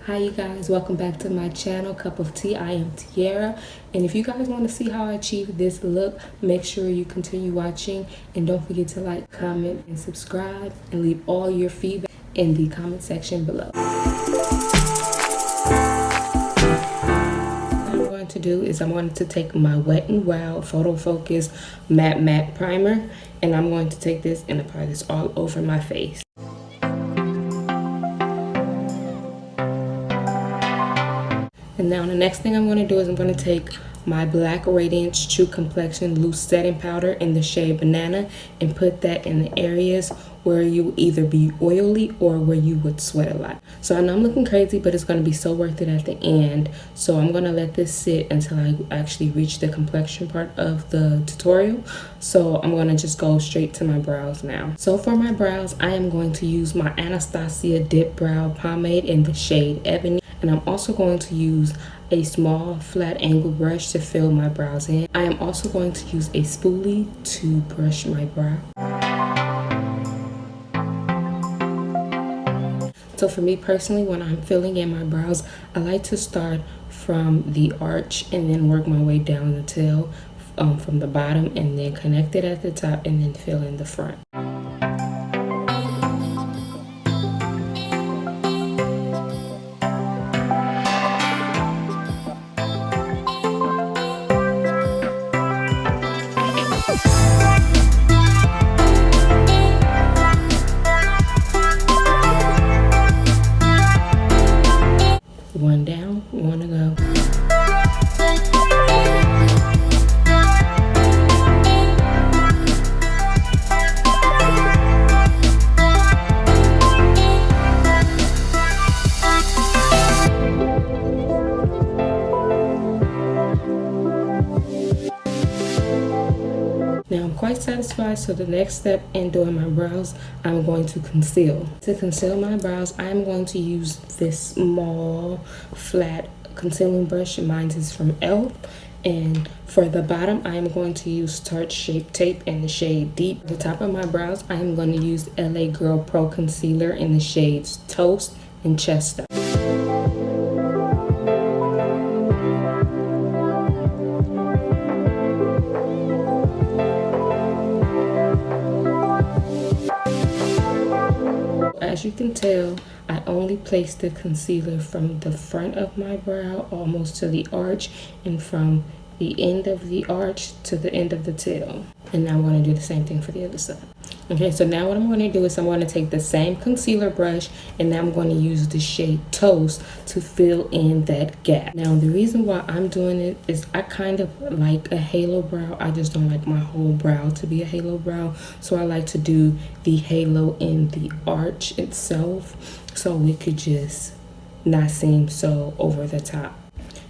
Hi you guys, welcome back to my channel, Cup of Tea. I am Tiara, and if you guys want to see how I achieve this look, make sure you continue watching and don't forget to like, comment, and subscribe, and leave all your feedback in the comment section below. What I'm going to do is I'm going to take my Wet n Wild Photo Focus Matte Primer, and I'm going to take this and apply this all over my face. And now the next thing I'm going to do is I'm going to take my black Radiance True Complexion Loose Setting Powder in the shade Banana and put that in the areas where you will either be oily or where you would sweat a lot. So I know I'm looking crazy, but it's going to be so worth it at the end. So I'm going to let this sit until I actually reach the complexion part of the tutorial. So I'm going to just go straight to my brows now. So for my brows, I am going to use my Anastasia Dipbrow Pomade in the shade Ebony. And I'm also going to use a small flat angle brush to fill my brows in. I am also going to use a spoolie to brush my brow. So for me personally, when I'm filling in my brows, I like to start from the arch and then work my way down the tail from the bottom, and then connect it at the top and then fill in the front. One down, one to go. Now I'm quite satisfied, so the next step in doing my brows, I'm going to conceal. To conceal my brows, I'm going to use this small flat concealing brush. Mine is from e.l.f. And for the bottom, I am going to use Tarte Shape Tape in the shade Deep. At the top of my brows, I am going to use LA Girl Pro Concealer in the shades Toast and Chestnut. As you can tell, I only placed the concealer from the front of my brow almost to the arch, and from the end of the arch to the end of the tail. And now I'm going to do the same thing for the other side. Okay, so now what I'm going to do is I'm going to take the same concealer brush, and now I'm going to use the shade Toast to fill in that gap. Now the reason why I'm doing it is I kind of like a halo brow. I just don't like my whole brow to be a halo brow. So I like to do the halo in the arch itself, so it could just not seem so over the top.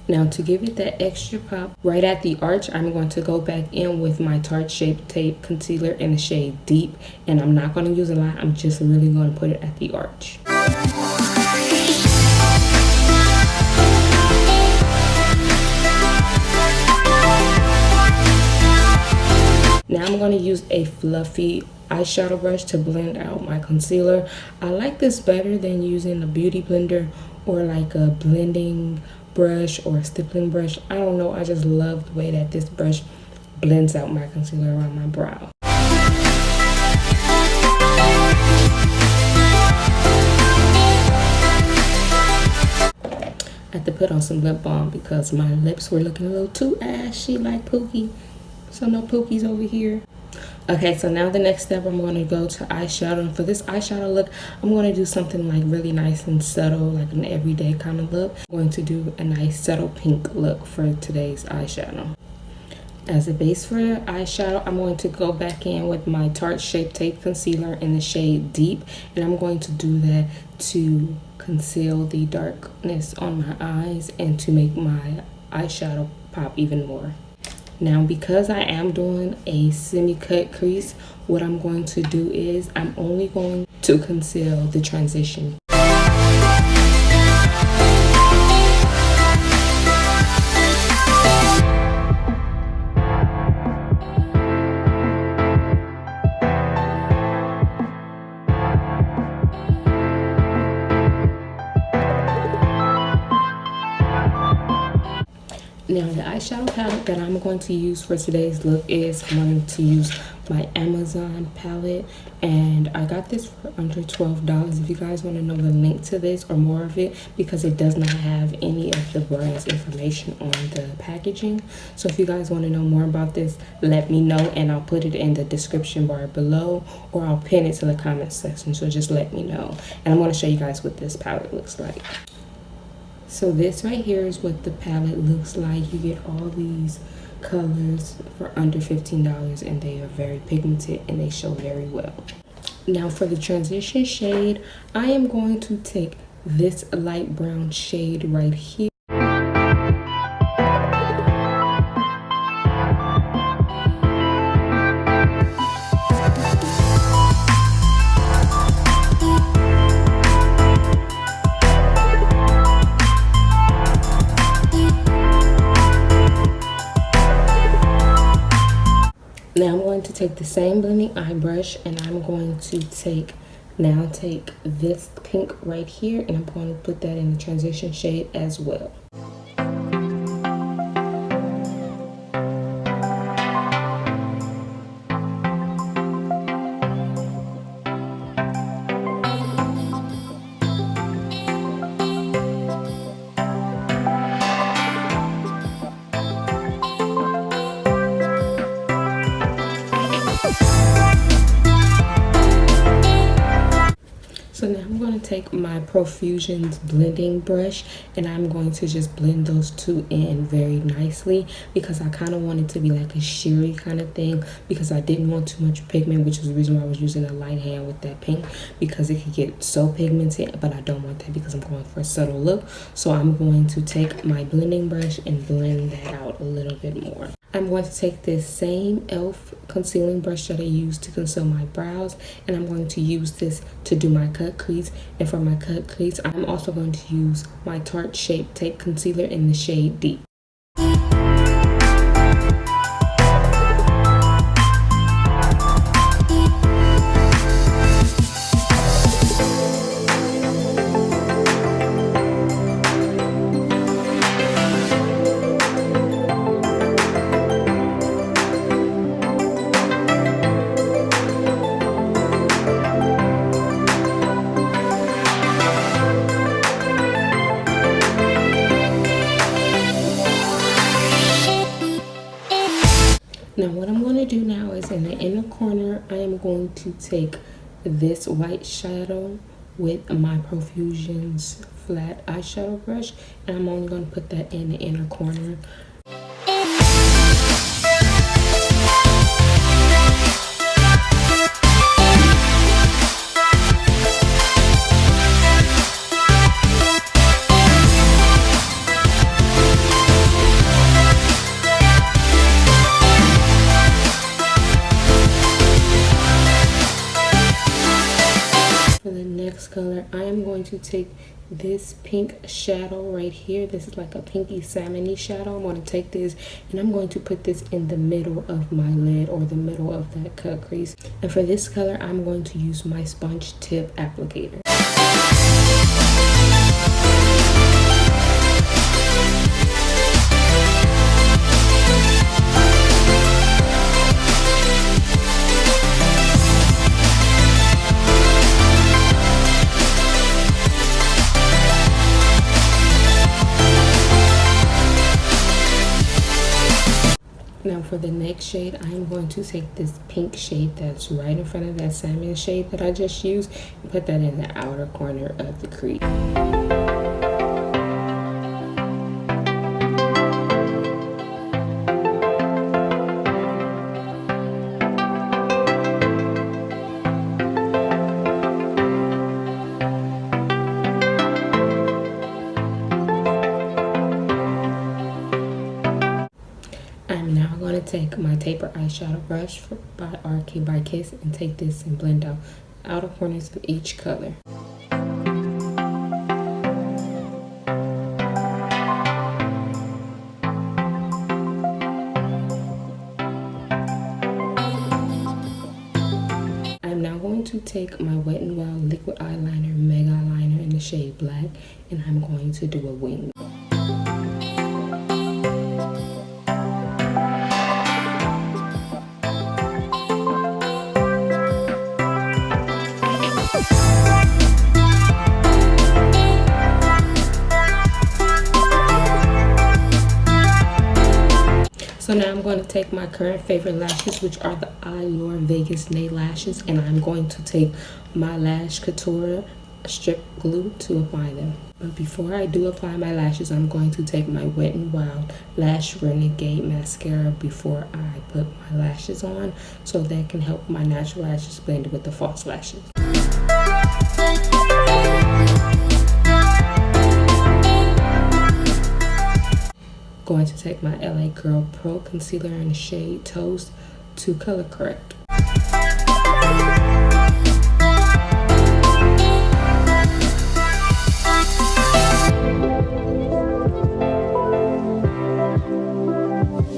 Now to give it that extra pop right at the arch, I'm going to go back in with my Tarte Shape Tape concealer in the shade Deep, and I'm not going to use a lot. I'm just really going to put it at the arch. Now I'm going to use a fluffy eyeshadow brush to blend out my concealer. I like this better than using a beauty blender or like a blending brush or a stippling brush. I don't know, I just love the way that this brush blends out my concealer around my brow. I had to put on some lip balm because my lips were looking a little too ashy like Pookie. So no Pookies over here. Okay, so now the next step, I'm going to go to eyeshadow. And for this eyeshadow look, I'm going to do something like really nice and subtle, like an everyday kind of look. I'm going to do a nice subtle pink look for today's eyeshadow. As a base for eyeshadow, I'm going to go back in with my Tarte Shape Tape concealer in the shade Deep, and I'm going to do that to conceal the darkness on my eyes and to make my eyeshadow pop even more. Now, because I am doing a semi-cut crease, what I'm going to do is I'm only going to conceal the transition. Now the eyeshadow palette that I'm going to use for today's look is I'm going to use my Amazon palette, and I got this for under $12. If you guys want to know the link to this or more of it, because it does not have any of the brand's information on the packaging. So if you guys want to know more about this, let me know and I'll put it in the description bar below, or I'll pin it to the comment section, so just let me know. And I'm going to show you guys what this palette looks like. So this right here is what the palette looks like. You get all these colors for under $15, and they are very pigmented and they show very well. Now for the transition shade, I am going to take this light brown shade right here. Now I'm going to take the same blending eye brush, and I'm going to take this pink right here, and I'm going to put that in the transition shade as well. So now I'm going to take my Fusions blending brush, and I'm going to just blend those two in very nicely, because I kind of want it to be like a sheery kind of thing, because I didn't want too much pigment, which is the reason why I was using a light hand with that pink, because it could get so pigmented, but I don't want that because I'm going for a subtle look. So I'm going to take my blending brush and blend that out a little bit more. I'm going to take this same e.l.f. concealing brush that I used to conceal my brows, and I'm going to use this to do my cut crease. And for my cut crease, I'm also going to use my Tarte Shape Tape concealer in the shade Deep. Now what I'm going to do now is in the inner corner, I am going to take this white shadow with my Fusions flat eyeshadow brush, and I'm only going to put that in the inner corner. Color, I am going to take this pink shadow right here. This is like a pinky salmony shadow. I'm going to take this and I'm going to put this in the middle of my lid, or the middle of that cut crease. And for this color, I'm going to use my sponge tip applicator. Now for the next shade, I am going to take this pink shade that's right in front of that salmon shade that I just used and put that in the outer corner of the crease. Take my taper eyeshadow brush by RK by Kiss and take this and blend out outer corners of each color. I'm now going to take my Wet n Wild liquid eyeliner, Megaliner in the shade Black, and I'm going to do a wing. So now I'm going to take my current favorite lashes, which are the Eylure VegasNay lashes, and I'm going to take my Lash Couture strip glue to apply them. But before I do apply my lashes, I'm going to take my Wet n Wild Lash Renegade mascara before I put my lashes on, so that can help my natural lashes blend with the false lashes. Going to take my LA Girl Pro Concealer in the shade Toast to color correct.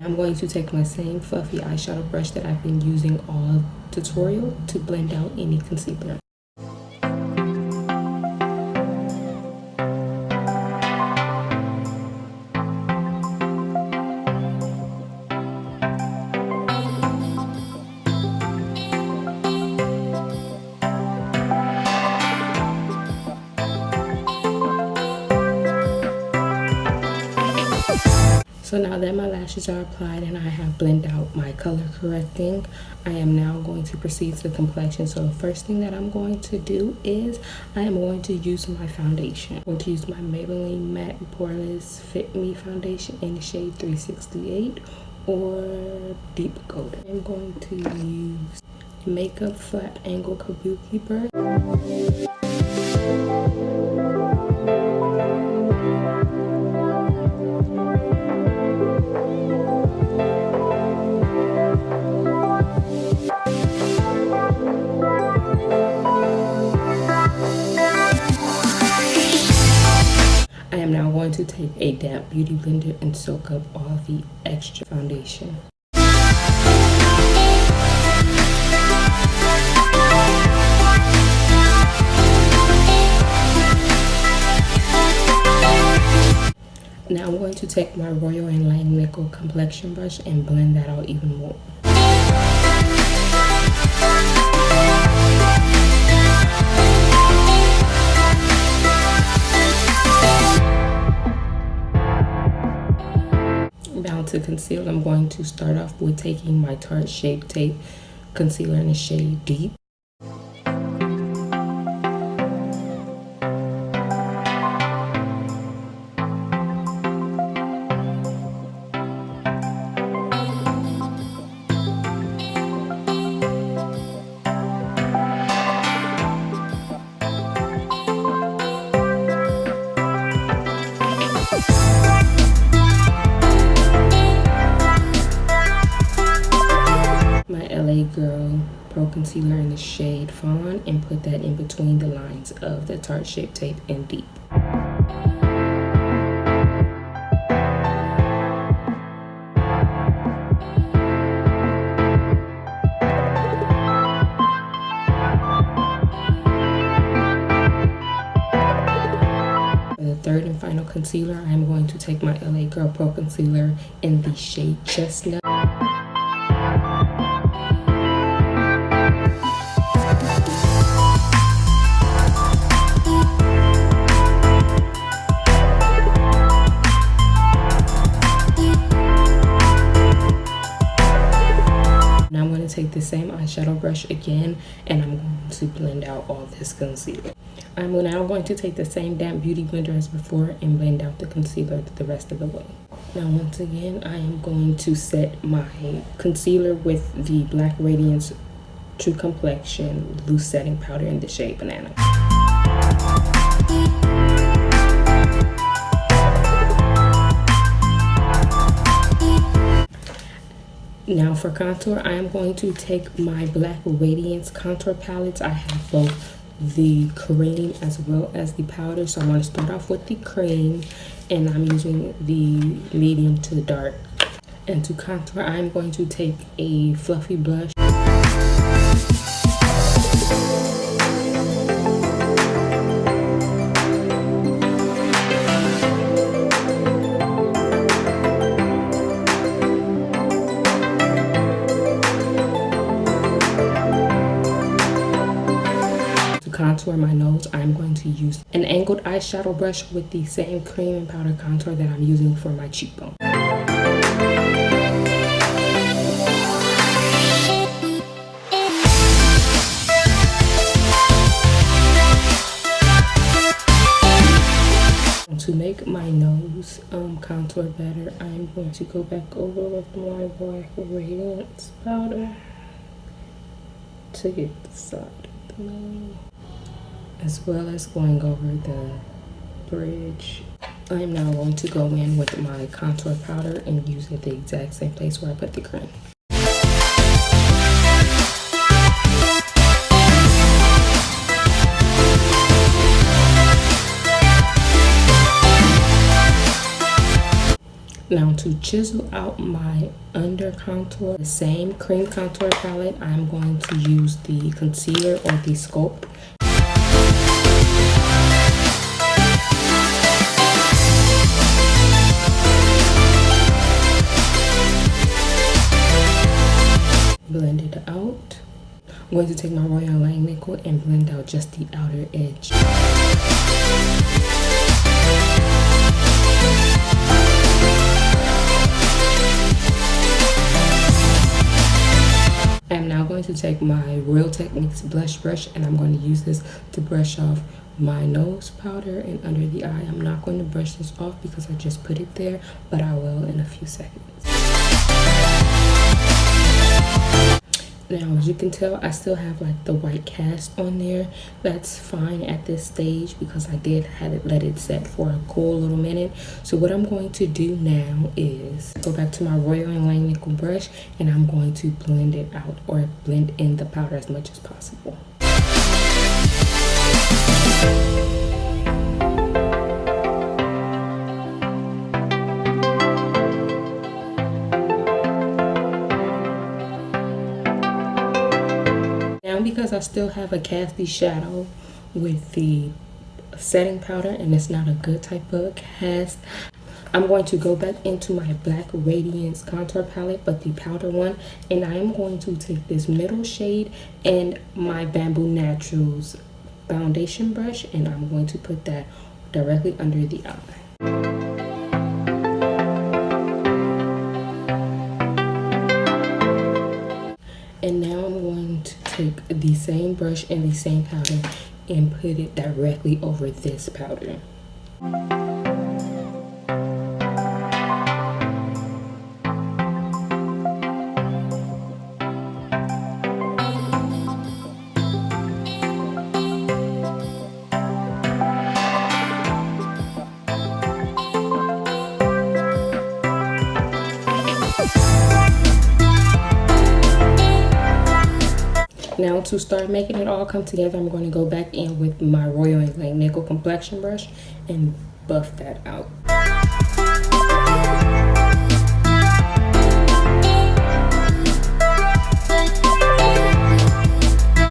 I'm going to take my same fluffy eyeshadow brush that I've been using all tutorial to blend out any concealer. So now that my lashes are applied and I have blended out my color correcting, I am now going to proceed to the complexion. So the first thing that I'm going to do is I am going to use my foundation. I'm going to use my Maybelline Matte Poreless Fit Me foundation in the shade 368 or Deep Golden. I'm going to use Makeup Flat Angle Kabuki brush. I am now going to take a damp beauty blender and soak up all the extra foundation. Now I'm going to take my Royal & Langnickel complexion brush and blend that out even more. Now to conceal, I'm going to start off with taking my Tarte Shape Tape concealer in the shade Deep. Girl Pro Concealer in the shade Fawn and put that in between the lines of the Tarte Shape Tape in Deep. For the third and final concealer, I am going to take my LA Girl Pro Concealer in the shade Chestnut. Take the same eyeshadow brush again and I'm going to blend out all this concealer. I'm now going to take the same damp beauty blender as before and blend out the concealer the rest of the way. Now once again I am going to set my concealer with the Black Radiance True Complexion Loose Setting Powder in the shade Banana. Now for contour, I am going to take my Black Radiance contour palettes. I have both the cream as well as the powder. So I'm going to start off with the cream and I'm using the medium to dark. And to contour, I'm going to take a fluffy blush. Contour my nose, I'm going to use an angled eyeshadow brush with the same cream and powder contour that I'm using for my cheekbone. to make my nose contour better, I'm going to go back over with my black Radiance powder to get the side of the nose, as well as going over the bridge. I am now going to go in with my contour powder and use it the exact same place where I put the cream. Now to chisel out my under contour, the same cream contour palette, I'm going to use the concealer or the sculpt. Blend it out. I'm going to take my Royal Line nickel and blend out just the outer edge. I'm now going to take my Real Techniques blush brush and I'm going to use this to brush off my nose powder and under the eye. I'm not going to brush this off because I just put it there, but I will in a few seconds. Now, as you can tell, I still have like the white cast on there. That's fine at this stage because I did let it set for a cool little minute. So what I'm going to do now is go back to my Royal Line nickel brush and I'm going to blend it out or blend in the powder as much as possible. Because I still have a casty shadow with the setting powder and it's not a good type of cast, I'm going to go back into my black Radiance contour palette, but the powder one, and I'm going to take this middle shade and my Bamboo Naturals foundation brush and I'm going to put that directly under the eye. And now I'm going to take the same brush and the same powder and put it directly over this powder. Now to start making it all come together, I'm going to go back in with my Royal Line nickel complexion brush and buff that out.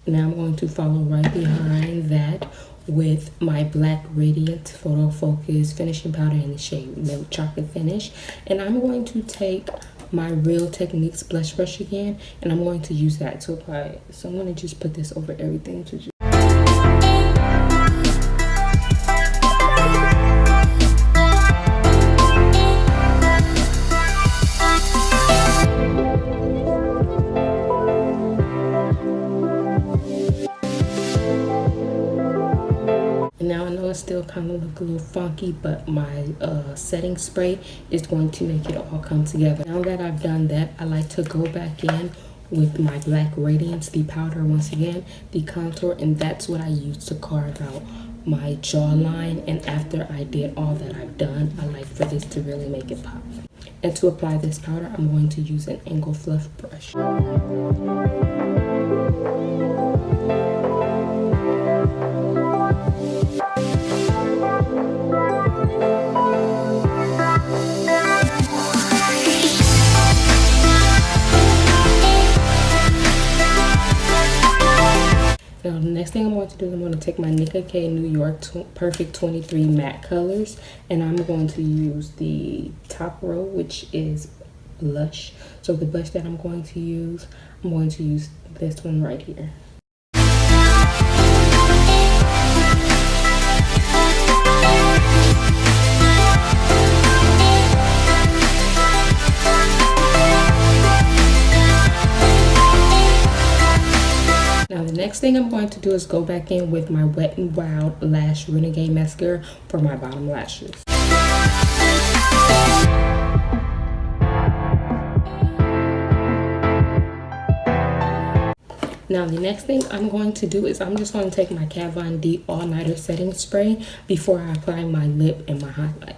Now I'm going to follow right behind that with my black Radiance Photo Focus finishing powder in the shade Milk Chocolate Finish, and I'm going to take my Real Techniques blush brush again and I'm going to use that to apply it. So I'm going to just put this over everything to just still kind of look a little funky, but my setting spray is going to make it all come together. Now that I've done that, I like to go back in with my black Radiance, the powder once again, the contour, and that's what I use to carve out my jawline. And after I did all that I've done, I like for this to really make it pop. And to apply this powder, I'm going to use an angle fluff brush. Now the next thing I'm going to do is I'm going to take my Nicka K New York Perfect 23 matte colors and I'm going to use the top row, which is blush. So the blush that I'm going to use this one right here. Now the next thing I'm going to do is go back in with my Wet n Wild Lash Renegade Mascara for my bottom lashes. Now the next thing I'm going to do is I'm just going to take my Kat Von D All Nighter Setting Spray before I apply my lip and my highlight.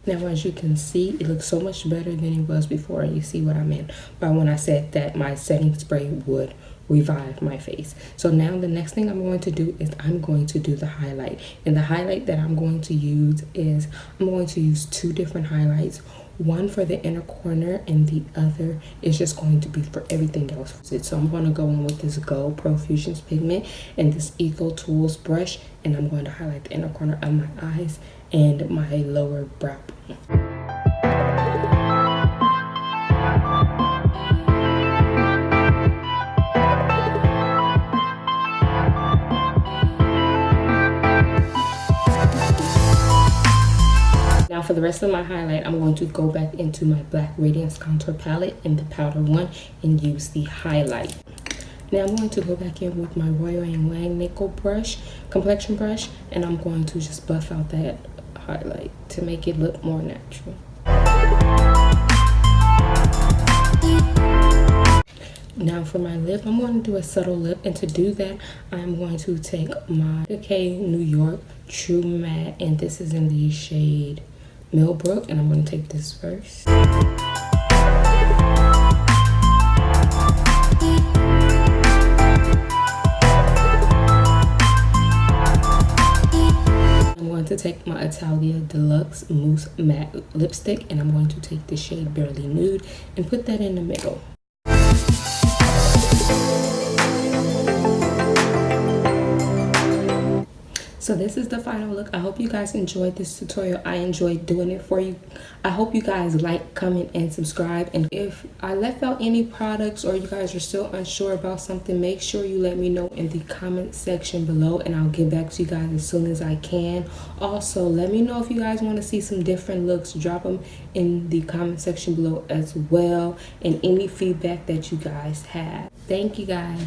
Now as you can see, it looks so much better than it was before. You see what I meant by when I said that my setting spray would revive my face. So now the next thing I'm going to do is I'm going to do the highlight. And the highlight that I'm going to use is I'm going to use two different highlights. One for the inner corner and the other is just going to be for everything else. So I'm going to go in with this Gold Pro Fusions pigment and this Eco Tools brush, and I'm going to highlight the inner corner of my eyes and my lower brow bone. Now for the rest of my highlight, I'm going to go back into my black Radiance Contour Palette in the powder one and use the highlight. Now I'm going to go back in with my Royal & Lang Nickel brush, complexion brush, and I'm going to just buff out that highlight to make it look more natural. Now for my lip, I'm going to do a subtle lip, and to do that, I'm going to take my Decay New York True Matte, and this is in the shade Millbrook, and I'm going to take this first. I'm going to take my Italia Deluxe Mousse Matte Lipstick, and I'm going to take the shade Barely Nude and put that in the middle. So this is the final look. I hope you guys enjoyed this tutorial. I enjoyed doing it for you. I hope you guys like, comment, and subscribe. And if I left out any products or you guys are still unsure about something, make sure you let me know in the comment section below, and I'll get back to you guys as soon as I can. Also, let me know if you guys want to see some different looks. Drop them in the comment section below as well, and any feedback that you guys have. Thank you guys.